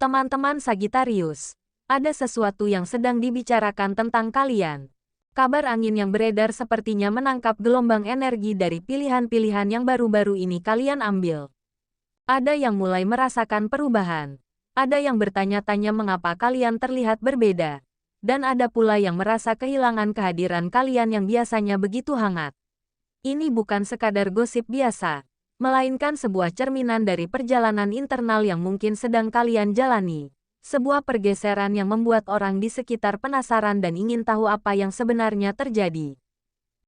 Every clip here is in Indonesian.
Teman-teman Sagittarius, ada sesuatu yang sedang dibicarakan tentang kalian. Kabar angin yang beredar sepertinya menangkap gelombang energi dari pilihan-pilihan yang baru-baru ini kalian ambil. Ada yang mulai merasakan perubahan. Ada yang bertanya-tanya mengapa kalian terlihat berbeda. Dan ada pula yang merasa kehilangan kehadiran kalian yang biasanya begitu hangat. Ini bukan sekadar gosip biasa, melainkan sebuah cerminan dari perjalanan internal yang mungkin sedang kalian jalani. Sebuah pergeseran yang membuat orang di sekitar penasaran dan ingin tahu apa yang sebenarnya terjadi.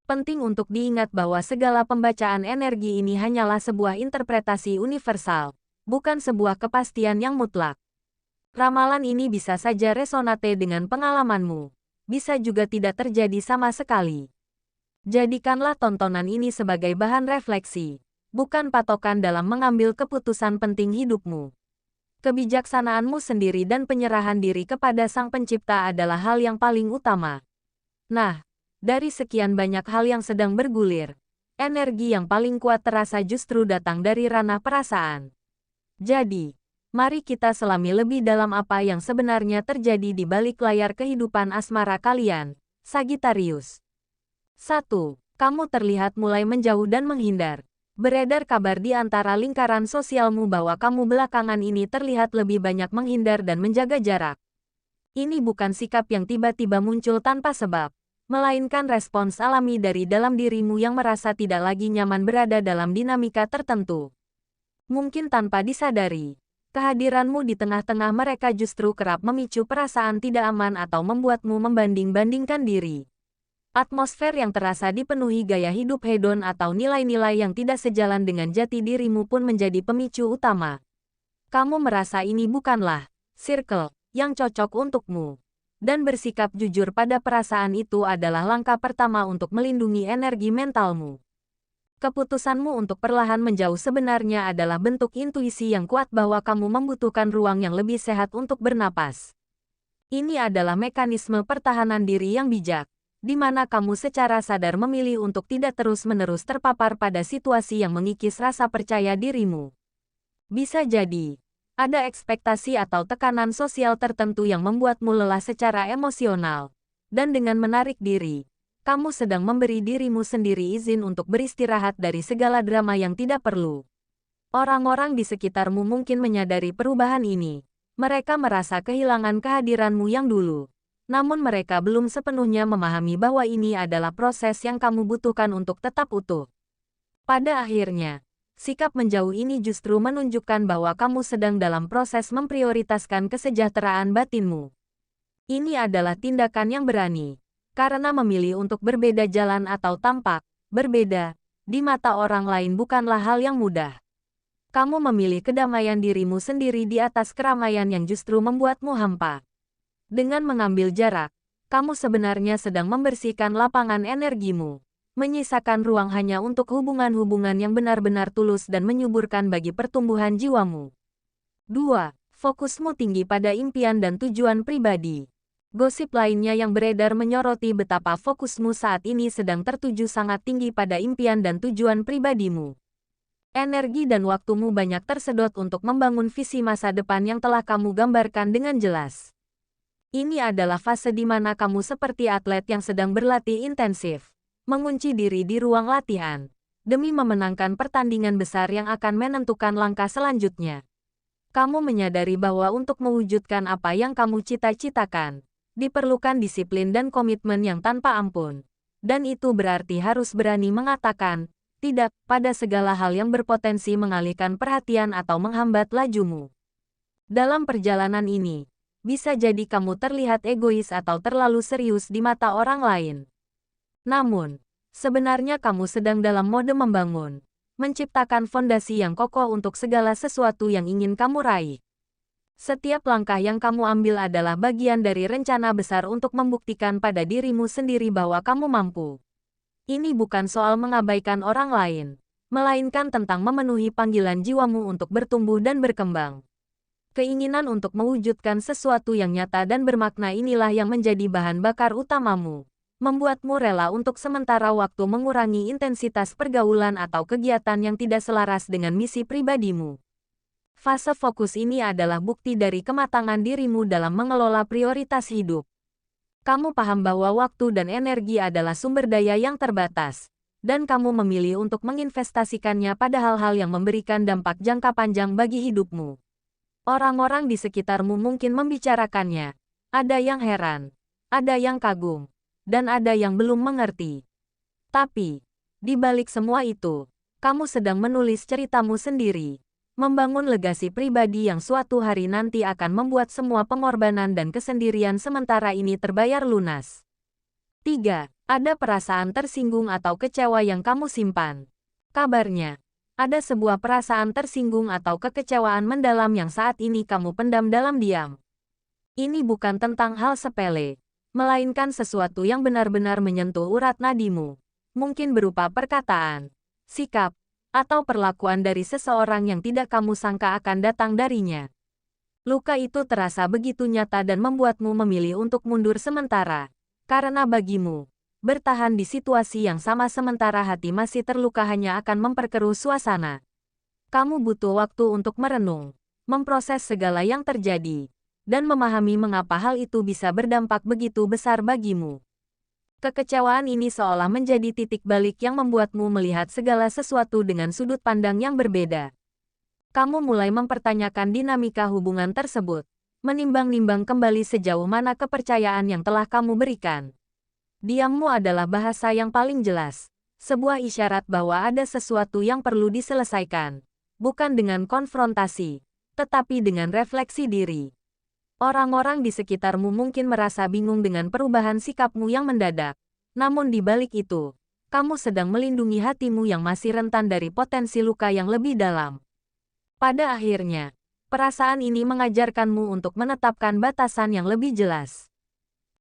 Penting untuk diingat bahwa segala pembacaan energi ini hanyalah sebuah interpretasi universal, bukan sebuah kepastian yang mutlak. Ramalan ini bisa saja resonate dengan pengalamanmu, bisa juga tidak terjadi sama sekali. Jadikanlah tontonan ini sebagai bahan refleksi, bukan patokan dalam mengambil keputusan penting hidupmu. Kebijaksanaanmu sendiri dan penyerahan diri kepada Sang Pencipta adalah hal yang paling utama. Nah, dari sekian banyak hal yang sedang bergulir, energi yang paling kuat terasa justru datang dari ranah perasaan. Jadi, mari kita selami lebih dalam apa yang sebenarnya terjadi di balik layar kehidupan asmara kalian, Sagittarius. 1. Kamu terlihat mulai menjauh dan menghindar. Beredar kabar di antara lingkaran sosialmu bahwa kamu belakangan ini terlihat lebih banyak menghindar dan menjaga jarak. Ini bukan sikap yang tiba-tiba muncul tanpa sebab, melainkan respons alami dari dalam dirimu yang merasa tidak lagi nyaman berada dalam dinamika tertentu. Mungkin tanpa disadari, kehadiranmu di tengah-tengah mereka justru kerap memicu perasaan tidak aman atau membuatmu membanding-bandingkan diri. Atmosfer yang terasa dipenuhi gaya hidup hedon atau nilai-nilai yang tidak sejalan dengan jati dirimu pun menjadi pemicu utama. Kamu merasa ini bukanlah circle yang cocok untukmu. Dan bersikap jujur pada perasaan itu adalah langkah pertama untuk melindungi energi mentalmu. Keputusanmu untuk perlahan menjauh sebenarnya adalah bentuk intuisi yang kuat bahwa kamu membutuhkan ruang yang lebih sehat untuk bernapas. Ini adalah mekanisme pertahanan diri yang bijak, di mana kamu secara sadar memilih untuk tidak terus-menerus terpapar pada situasi yang mengikis rasa percaya dirimu. Bisa jadi, ada ekspektasi atau tekanan sosial tertentu yang membuatmu lelah secara emosional, dan dengan menarik diri, kamu sedang memberi dirimu sendiri izin untuk beristirahat dari segala drama yang tidak perlu. Orang-orang di sekitarmu mungkin menyadari perubahan ini. Mereka merasa kehilangan kehadiranmu yang dulu. Namun mereka belum sepenuhnya memahami bahwa ini adalah proses yang kamu butuhkan untuk tetap utuh. Pada akhirnya, sikap menjauh ini justru menunjukkan bahwa kamu sedang dalam proses memprioritaskan kesejahteraan batinmu. Ini adalah tindakan yang berani, karena memilih untuk berbeda jalan atau tampak berbeda di mata orang lain bukanlah hal yang mudah. Kamu memilih kedamaian dirimu sendiri di atas keramaian yang justru membuatmu hampa. Dengan mengambil jarak, kamu sebenarnya sedang membersihkan lapangan energimu, menyisakan ruang hanya untuk hubungan-hubungan yang benar-benar tulus dan menyuburkan bagi pertumbuhan jiwamu. 2. Fokusmu tinggi pada impian dan tujuan pribadi. Gosip lainnya yang beredar menyoroti betapa fokusmu saat ini sedang tertuju sangat tinggi pada impian dan tujuan pribadimu. Energi dan waktumu banyak tersedot untuk membangun visi masa depan yang telah kamu gambarkan dengan jelas. Ini adalah fase di mana kamu seperti atlet yang sedang berlatih intensif, mengunci diri di ruang latihan, demi memenangkan pertandingan besar yang akan menentukan langkah selanjutnya. Kamu menyadari bahwa untuk mewujudkan apa yang kamu cita-citakan, diperlukan disiplin dan komitmen yang tanpa ampun. Dan itu berarti harus berani mengatakan tidak pada segala hal yang berpotensi mengalihkan perhatian atau menghambat lajumu. Dalam perjalanan ini, bisa jadi kamu terlihat egois atau terlalu serius di mata orang lain. Namun, sebenarnya kamu sedang dalam mode membangun, menciptakan fondasi yang kokoh untuk segala sesuatu yang ingin kamu raih. Setiap langkah yang kamu ambil adalah bagian dari rencana besar untuk membuktikan pada dirimu sendiri bahwa kamu mampu. Ini bukan soal mengabaikan orang lain, melainkan tentang memenuhi panggilan jiwamu untuk bertumbuh dan berkembang. Keinginan untuk mewujudkan sesuatu yang nyata dan bermakna inilah yang menjadi bahan bakar utamamu, membuatmu rela untuk sementara waktu mengurangi intensitas pergaulan atau kegiatan yang tidak selaras dengan misi pribadimu. Fase fokus ini adalah bukti dari kematangan dirimu dalam mengelola prioritas hidup. Kamu paham bahwa waktu dan energi adalah sumber daya yang terbatas, dan kamu memilih untuk menginvestasikannya pada hal-hal yang memberikan dampak jangka panjang bagi hidupmu. Orang-orang di sekitarmu mungkin membicarakannya. Ada yang heran, ada yang kagum, dan ada yang belum mengerti. Tapi, di balik semua itu, kamu sedang menulis ceritamu sendiri. Membangun legasi pribadi yang suatu hari nanti akan membuat semua pengorbanan dan kesendirian sementara ini terbayar lunas. 3. Ada perasaan tersinggung atau kecewa yang kamu simpan. Kabarnya, ada sebuah perasaan tersinggung atau kekecewaan mendalam yang saat ini kamu pendam dalam diam. Ini bukan tentang hal sepele, melainkan sesuatu yang benar-benar menyentuh urat nadimu. Mungkin berupa perkataan, sikap, atau perlakuan dari seseorang yang tidak kamu sangka akan datang darinya. Luka itu terasa begitu nyata dan membuatmu memilih untuk mundur sementara. Karena bagimu, bertahan di situasi yang sama sementara hati masih terluka hanya akan memperkeruh suasana. Kamu butuh waktu untuk merenung, memproses segala yang terjadi, dan memahami mengapa hal itu bisa berdampak begitu besar bagimu. Kekecewaan ini seolah menjadi titik balik yang membuatmu melihat segala sesuatu dengan sudut pandang yang berbeda. Kamu mulai mempertanyakan dinamika hubungan tersebut, menimbang-nimbang kembali sejauh mana kepercayaan yang telah kamu berikan. Diammu adalah bahasa yang paling jelas, sebuah isyarat bahwa ada sesuatu yang perlu diselesaikan, bukan dengan konfrontasi, tetapi dengan refleksi diri. Orang-orang di sekitarmu mungkin merasa bingung dengan perubahan sikapmu yang mendadak. Namun di balik itu, kamu sedang melindungi hatimu yang masih rentan dari potensi luka yang lebih dalam. Pada akhirnya, perasaan ini mengajarkanmu untuk menetapkan batasan yang lebih jelas.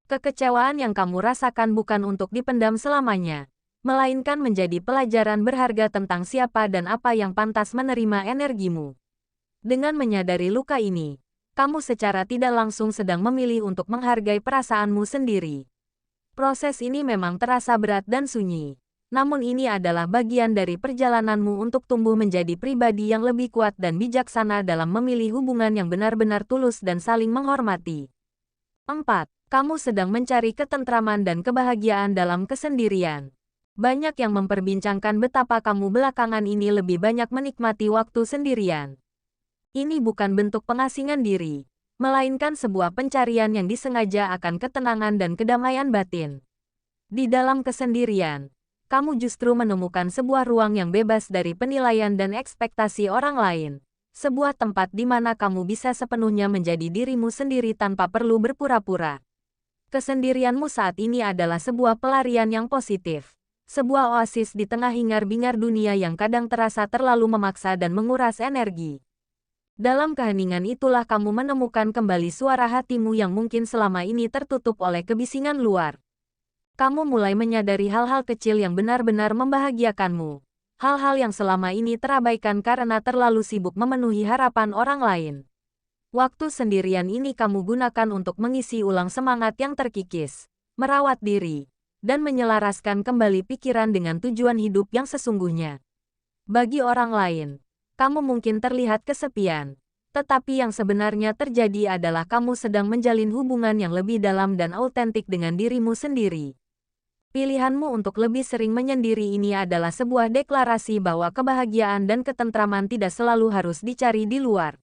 Kekecewaan yang kamu rasakan bukan untuk dipendam selamanya, melainkan menjadi pelajaran berharga tentang siapa dan apa yang pantas menerima energimu. Dengan menyadari luka ini, kamu secara tidak langsung sedang memilih untuk menghargai perasaanmu sendiri. Proses ini memang terasa berat dan sunyi, namun ini adalah bagian dari perjalananmu untuk tumbuh menjadi pribadi yang lebih kuat dan bijaksana dalam memilih hubungan yang benar-benar tulus dan saling menghormati. 4. Kamu sedang mencari ketentraman dan kebahagiaan dalam kesendirian. Banyak yang memperbincangkan betapa kamu belakangan ini lebih banyak menikmati waktu sendirian. Ini bukan bentuk pengasingan diri, melainkan sebuah pencarian yang disengaja akan ketenangan dan kedamaian batin. Di dalam kesendirian, kamu justru menemukan sebuah ruang yang bebas dari penilaian dan ekspektasi orang lain. Sebuah tempat di mana kamu bisa sepenuhnya menjadi dirimu sendiri tanpa perlu berpura-pura. Kesendirianmu saat ini adalah sebuah pelarian yang positif. Sebuah oasis di tengah hingar-bingar dunia yang kadang terasa terlalu memaksa dan menguras energi. Dalam keheningan itulah kamu menemukan kembali suara hatimu yang mungkin selama ini tertutup oleh kebisingan luar. Kamu mulai menyadari hal-hal kecil yang benar-benar membahagiakanmu. Hal-hal yang selama ini terabaikan karena terlalu sibuk memenuhi harapan orang lain. Waktu sendirian ini kamu gunakan untuk mengisi ulang semangat yang terkikis, merawat diri, dan menyelaraskan kembali pikiran dengan tujuan hidup yang sesungguhnya. Bagi orang lain, kamu mungkin terlihat kesepian, tetapi yang sebenarnya terjadi adalah kamu sedang menjalin hubungan yang lebih dalam dan autentik dengan dirimu sendiri. Pilihanmu untuk lebih sering menyendiri ini adalah sebuah deklarasi bahwa kebahagiaan dan ketentraman tidak selalu harus dicari di luar.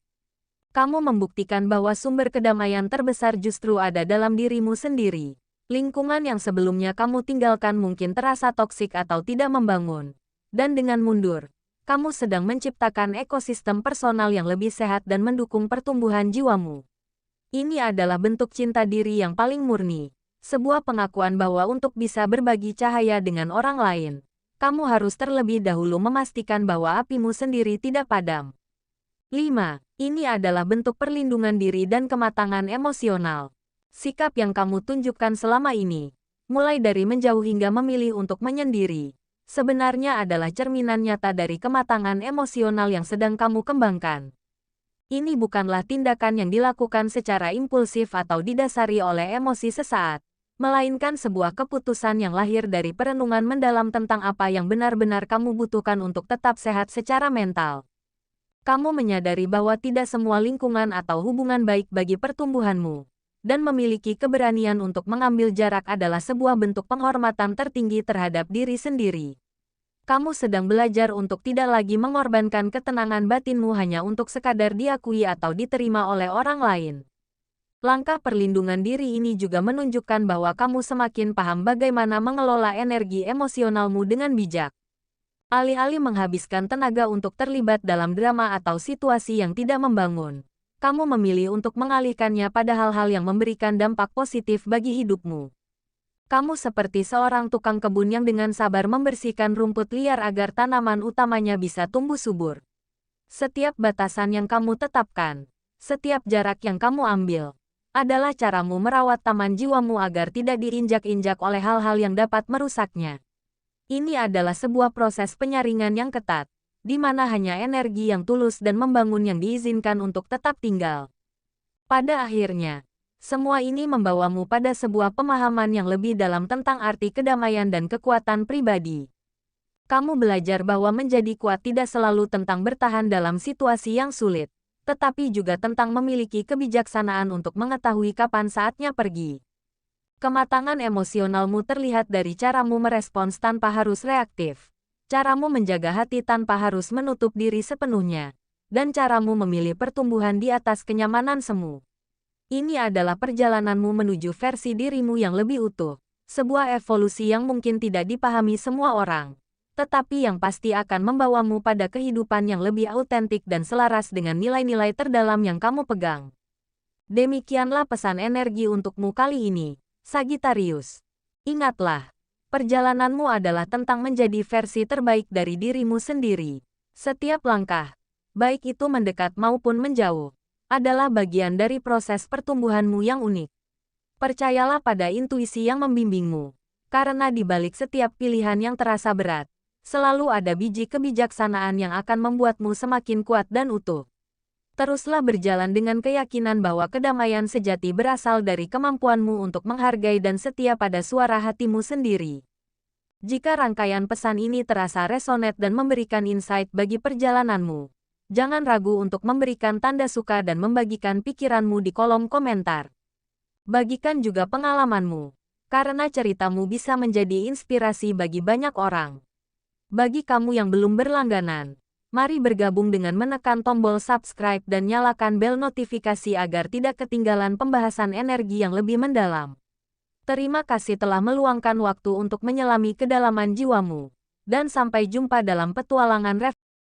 Kamu membuktikan bahwa sumber kedamaian terbesar justru ada dalam dirimu sendiri. Lingkungan yang sebelumnya kamu tinggalkan mungkin terasa toksik atau tidak membangun. Dan dengan mundur, kamu sedang menciptakan ekosistem personal yang lebih sehat dan mendukung pertumbuhan jiwamu. Ini adalah bentuk cinta diri yang paling murni, sebuah pengakuan bahwa untuk bisa berbagi cahaya dengan orang lain, kamu harus terlebih dahulu memastikan bahwa apimu sendiri tidak padam. 5. Ini adalah bentuk perlindungan diri dan kematangan emosional. Sikap yang kamu tunjukkan selama ini, mulai dari menjauh hingga memilih untuk menyendiri, sebenarnya adalah cerminan nyata dari kematangan emosional yang sedang kamu kembangkan. Ini bukanlah tindakan yang dilakukan secara impulsif atau didasari oleh emosi sesaat, melainkan sebuah keputusan yang lahir dari perenungan mendalam tentang apa yang benar-benar kamu butuhkan untuk tetap sehat secara mental. Kamu menyadari bahwa tidak semua lingkungan atau hubungan baik bagi pertumbuhanmu, dan memiliki keberanian untuk mengambil jarak adalah sebuah bentuk penghormatan tertinggi terhadap diri sendiri. Kamu sedang belajar untuk tidak lagi mengorbankan ketenangan batinmu hanya untuk sekadar diakui atau diterima oleh orang lain. Langkah perlindungan diri ini juga menunjukkan bahwa kamu semakin paham bagaimana mengelola energi emosionalmu dengan bijak. Alih-alih menghabiskan tenaga untuk terlibat dalam drama atau situasi yang tidak membangun, kamu memilih untuk mengalihkannya pada hal-hal yang memberikan dampak positif bagi hidupmu. Kamu seperti seorang tukang kebun yang dengan sabar membersihkan rumput liar agar tanaman utamanya bisa tumbuh subur. Setiap batasan yang kamu tetapkan, setiap jarak yang kamu ambil, adalah caramu merawat taman jiwamu agar tidak diinjak-injak oleh hal-hal yang dapat merusaknya. Ini adalah sebuah proses penyaringan yang ketat, di mana hanya energi yang tulus dan membangun yang diizinkan untuk tetap tinggal. Pada akhirnya, semua ini membawamu pada sebuah pemahaman yang lebih dalam tentang arti kedamaian dan kekuatan pribadi. Kamu belajar bahwa menjadi kuat tidak selalu tentang bertahan dalam situasi yang sulit, tetapi juga tentang memiliki kebijaksanaan untuk mengetahui kapan saatnya pergi. Kematangan emosionalmu terlihat dari caramu merespons tanpa harus reaktif, caramu menjaga hati tanpa harus menutup diri sepenuhnya, dan caramu memilih pertumbuhan di atas kenyamanan semu. Ini adalah perjalananmu menuju versi dirimu yang lebih utuh, sebuah evolusi yang mungkin tidak dipahami semua orang, tetapi yang pasti akan membawamu pada kehidupan yang lebih autentik dan selaras dengan nilai-nilai terdalam yang kamu pegang. Demikianlah pesan energi untukmu kali ini, Sagittarius. Ingatlah, perjalananmu adalah tentang menjadi versi terbaik dari dirimu sendiri. Setiap langkah, baik itu mendekat maupun menjauh, adalah bagian dari proses pertumbuhanmu yang unik. Percayalah pada intuisi yang membimbingmu, karena di balik setiap pilihan yang terasa berat, selalu ada biji kebijaksanaan yang akan membuatmu semakin kuat dan utuh. Teruslah berjalan dengan keyakinan bahwa kedamaian sejati berasal dari kemampuanmu untuk menghargai dan setia pada suara hatimu sendiri. Jika rangkaian pesan ini terasa resonet dan memberikan insight bagi perjalananmu, jangan ragu untuk memberikan tanda suka dan membagikan pikiranmu di kolom komentar. Bagikan juga pengalamanmu, karena ceritamu bisa menjadi inspirasi bagi banyak orang. Bagi kamu yang belum berlangganan, mari bergabung dengan menekan tombol subscribe dan nyalakan bel notifikasi agar tidak ketinggalan pembahasan energi yang lebih mendalam. Terima kasih telah meluangkan waktu untuk menyelami kedalaman jiwamu. Dan sampai jumpa dalam petualangan